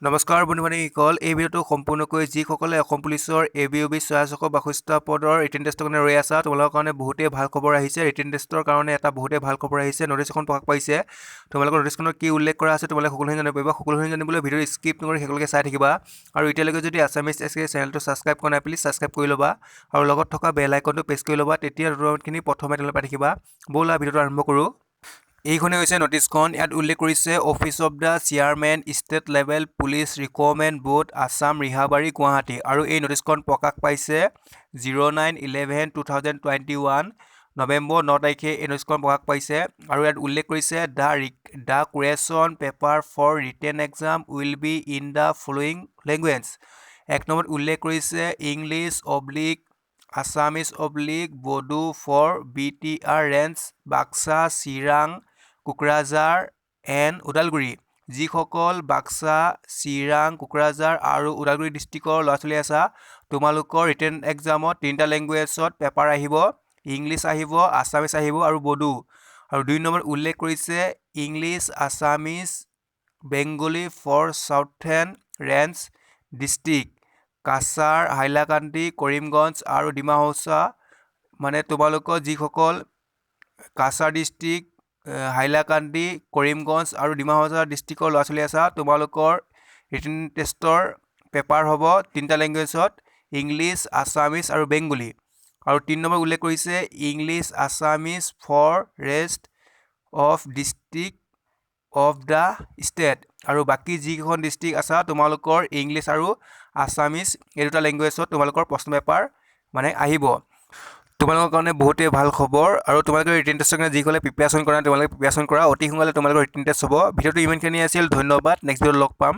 নমস্কাৰ বন্ধু-বান্ধৱীসকল, এই ভিডিঅ'টো সম্পূৰ্ণকৈ যিসকলে অসম পুলিচৰ ABOB ৬৬২ পদৰ ৰিটেন টেষ্টৰ কাৰণে ৰৈ আছা, তোমালোকৰ কাৰণে বহুতেই ভাল খবৰ আহিছে। ৰিটেন টেষ্টৰ কাৰণে এটা বহুতেই ভাল খবৰ আহিছে। নটিচ এখন প্ৰকাশ পাইছে। তোমালোকৰ নটিচখনত কি উল্লেখ কৰা আছে তোমালোকে সকলোখিনি জানিব পাৰিবা। সকলোখিনি জানিবলৈ ভিডিঅ'টো স্কিপ নকৰি শেষলৈকে চাই থাকিবা। আৰু এতিয়ালৈকে যদি আছামিজ SK চেনেলটো ছাবস্ক্ৰাইব কৰা নাই, প্লিজ ছাবস্ক্ৰাইব কৰি ল'বা আৰু লগত থকা বেল আইকনটো প্ৰেছ কৰি ল'বা। তেতিয়া নটিফিকেশ্যনখিনি প্ৰথমে তোমালোকে পাই থাকিবা। ব'লা ভিডিঅ'টো আৰম্ভ কৰোঁ। এইখনে হৈছে নটিচখন। ইয়াত উল্লেখ কৰিছে office of the chairman state level police recruitment board Assam Rehabari Guwahati. আৰু এই নটিচখন প্ৰকাশ পাইছে 09/11/2021 নৱেম্বৰ 9 তাৰিখে এই নটিচখন প্ৰকাশ পাইছে। আৰু ইয়াত উল্লেখ কৰিছে the question paper for written exam will be in the following language. 1 নম্বৰত উল্লেখ কৰিছে English/ Assamese/ Bodo for BTR range Baksa, Chirang, Kokrajhar and Udalguri. যিসকল বাক্সা, চিৰাং, কোকৰাঝাৰ আৰু ওদালগুৰি ডিষ্ট্ৰিক্টৰ ল'ৰা ছোৱালী আছা, তোমালোকৰ ৰিটেন এক্সামত 3টা লেংগুৱেজত পেপাৰ আহিব। ইংলিছ আহিব, আছামিজ আহিব আৰু বড়ো। আৰু 2 নম্বৰত উল্লেখ কৰিছে English, Assamese, Bengali for southern range district Cachar, Hailakandi, Karimganj আৰু ডিমা হাছাও। মানে তোমালোকৰ যিসকল কাছাৰ ডিষ্ট্ৰিক্ট, হাইলাকান্দি, কৰিমগঞ্জ আৰু ডিমা হাছাও ডিষ্ট্ৰিক্টৰ ল'ৰা ছোৱালী আছা, তোমালোকৰ ৰিটেন টেষ্টৰ পেপাৰ হ'ব 3টা লেংগুৱেজত ইংলিছ, আছামিজ আৰু বেংগলী। আৰু 3 নম্বৰ উল্লেখ কৰিছে English, Assamese for rest of district of the state. আৰু বাকী যিকেইখন ডিষ্ট্ৰিক্ট আছা, তোমালোকৰ ইংলিছ আৰু আছামিজ এই 2টা লেংগুৱেজত তোমালোকৰ প্ৰশ্ন পেপাৰ মানে আহিব। তোমালোকৰ কাৰণে বহুতেই ভাল খবৰ। আৰু তোমালোকে ৰিটেন টেষ্টৰ কাৰণে যিসকলে প্ৰিপেৰেশ্যন কৰা তোমালোকে প্ৰিপেৰেশ্যন কৰা, অতি সোনকালে তোমালোকৰ ৰিটেন টেষ্ট হ'ব। ভিডিঅ'টো ইমানখিনি আছিল। ধন্যবাদ। নেক্সট ভিডিঅ'ত লগ পাম।